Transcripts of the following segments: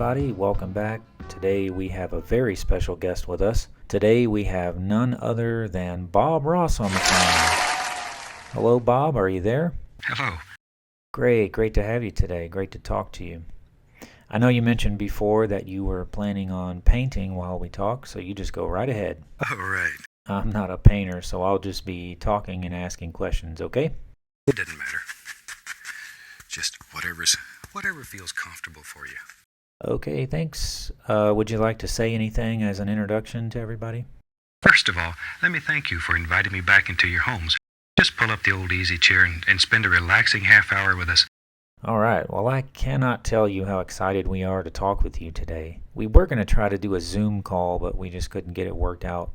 everybody, welcome back. Today we have a very special guest with us. Today we have none other than Bob Ross on the phone. Hello Bob, are you there? Hello. Great to have you today. Great to talk to you. I know you mentioned before that you were planning on painting while we talk, so you just go right ahead. All right. I'm not a painter, so I'll just be talking and asking questions, okay? It doesn't matter. Just whatever feels comfortable for you. Okay, thanks. Would you like to say anything as an introduction to everybody? First of all, let me thank you for inviting me back into your homes. Just pull up the old easy chair and spend a relaxing half hour with us. All right, well, I cannot tell you how excited we are to talk with you today. We were going to try to do a Zoom call, but we just couldn't get it worked out.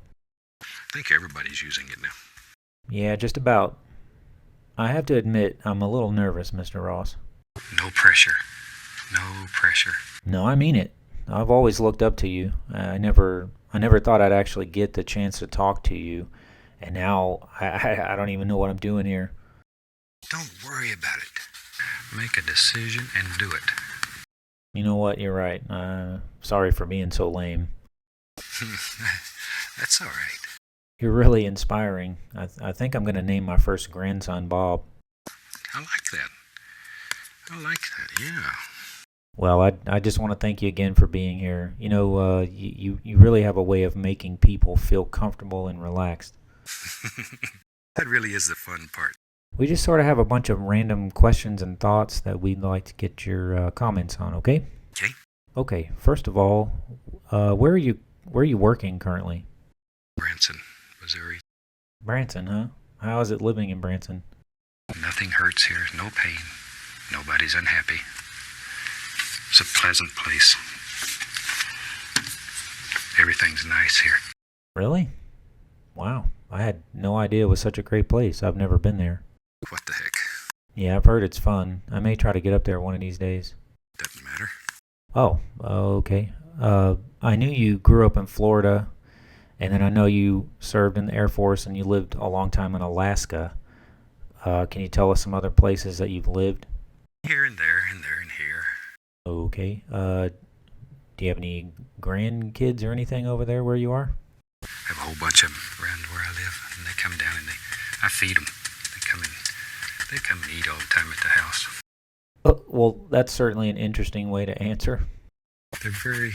I think everybody's using it now. Yeah, just about. I have to admit, I'm a little nervous, Mr. Ross. No pressure. No pressure. No, I mean it. I've always looked up to you. I never thought I'd actually get the chance to talk to you, and now I don't even know what I'm doing here. Don't worry about it. Make a decision and do it. You know what? You're right. Sorry for being so lame. That's all right. You're really inspiring. I think I'm going to name my first grandson Bob. I like that. Yeah. Well, I just want to thank you again for being here. You know, you really have a way of making people feel comfortable and relaxed. That really is the fun part. We just sort of have a bunch of random questions and thoughts that we'd like to get your comments on, okay? Okay. Okay, first of all, where are you working currently? Branson, Missouri. Branson, huh? How is it living in Branson? Nothing hurts here, no pain. Nobody's unhappy. It's a pleasant place. Everything's nice here. Really? Wow, I had no idea it was such a great place. I've never been there. What the heck? Yeah, I've heard it's fun. I may try to get up there one of these days. Doesn't matter. Oh, okay. I knew you grew up in Florida, and then I know you served in the Air Force and you lived a long time in Alaska. Can you tell us some other places that you've lived? Here and there and there and here. Okay. Do you have any grandkids or anything over there where you are? I have a whole bunch of them around where I live, and they come down and I feed them. They come and eat all the time at the house. Well, that's certainly an interesting way to answer. They're very,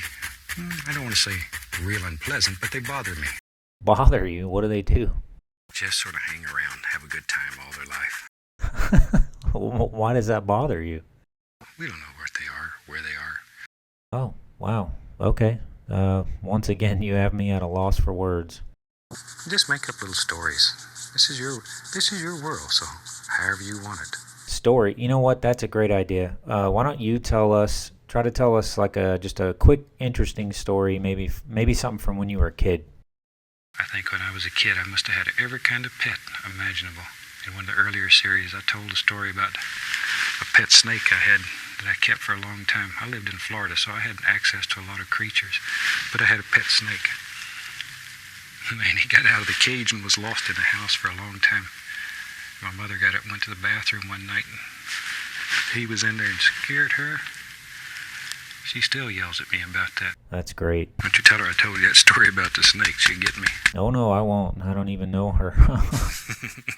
I don't want to say real unpleasant, but they bother me. Bother you? What do they do? Just sort of hang around, have a good time all their life. Why does that bother you? We don't know what they are, where they are. Oh, wow. Okay. Once again, you have me at a loss for words. Just make up little stories. This is your world, so however you want it. Story. You know what? That's a great idea. Why don't you try to tell us like just a quick, interesting story, maybe something from when you were a kid. I think when I was a kid, I must have had every kind of pet imaginable. In one of the earlier series, I told a story about a pet snake I had that I kept for a long time. I lived in Florida, so I had access to a lot of creatures, but I had a pet snake. And he got out of the cage and was lost in the house for a long time. My mother got up and went to the bathroom one night, and he was in there and scared her. She still yells at me about that. That's great. Why don't you tell her I told you that story about the snake? She'll get me. Oh, no, I won't. I don't even know her.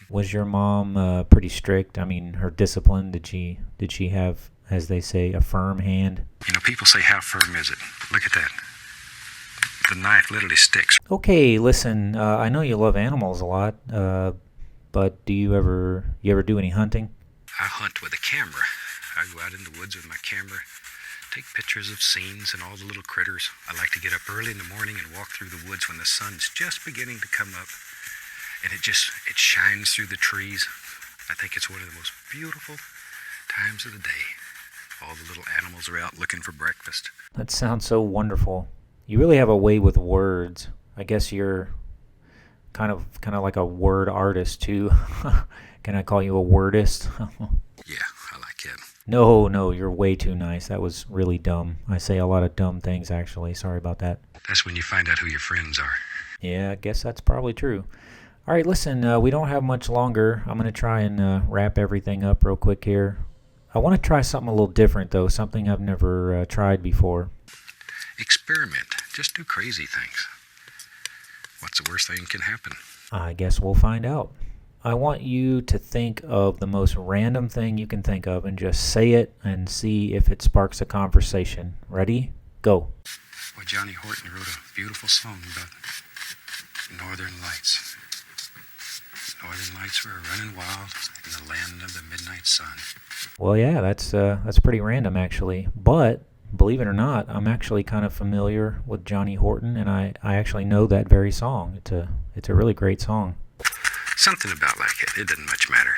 Was your mom pretty strict? I mean, her discipline, did she have, as they say, a firm hand? You know, people say, how firm is it? Look at that. The knife literally sticks. Okay, listen, I know you love animals a lot, but do you ever do any hunting? I hunt with a camera. I go out in the woods with my camera, take pictures of scenes and all the little critters. I like to get up early in the morning and walk through the woods when the sun's just beginning to come up, and it shines through the trees. I think it's one of the most beautiful times of the day. All the little animals are out looking for breakfast. That sounds so wonderful. You really have a way with words. I guess you're kind of like a word artist too. Can I call you a wordist? Yeah, I like it. No, you're way too nice. That was really dumb. I say a lot of dumb things, actually. Sorry about that. That's when you find out who your friends are. Yeah, I guess that's probably true. All right, listen, we don't have much longer. I'm going to try and wrap everything up real quick here. I want to try something a little different, though, something I've never tried before. Experiment. Just do crazy things. What's the worst thing can happen? I guess we'll find out. I want you to think of the most random thing you can think of and just say it and see if it sparks a conversation. Ready? Go. Well, Johnny Horton wrote a beautiful song about northern lights. Northern lights were running wild in the land of the midnight sun. Well, yeah, that's pretty random, actually. But believe it or not, I'm actually kind of familiar with Johnny Horton, and I actually know that very song. It's a really great song. Something about like it. It doesn't much matter.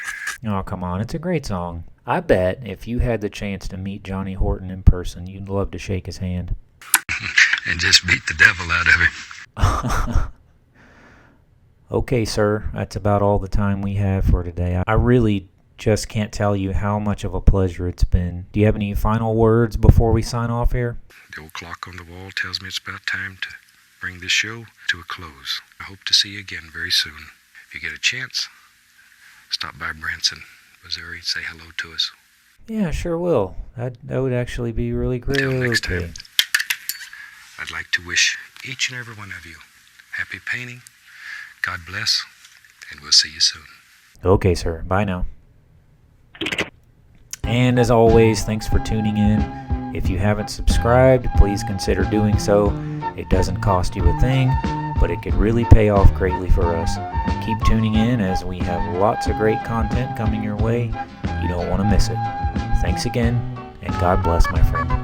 Oh, come on. It's a great song. I bet if you had the chance to meet Johnny Horton in person, you'd love to shake his hand. And just beat the devil out of him. Okay, sir. That's about all the time we have for today. I really just can't tell you how much of a pleasure it's been. Do you have any final words before we sign off here? The old clock on the wall tells me it's about time to bring this show to a close. I hope to see you again very soon. If you get a chance, stop by Branson, Missouri, and say hello to us. Yeah, sure will. That would actually be really great. Until next time, I'd like to wish each and every one of you happy painting, God bless, and we'll see you soon. Okay, sir. Bye now. And as always, thanks for tuning in. If you haven't subscribed, please consider doing so. It doesn't cost you a thing, but it could really pay off greatly for us. Keep tuning in as we have lots of great content coming your way. You don't want to miss it. Thanks again, and God bless, my friend.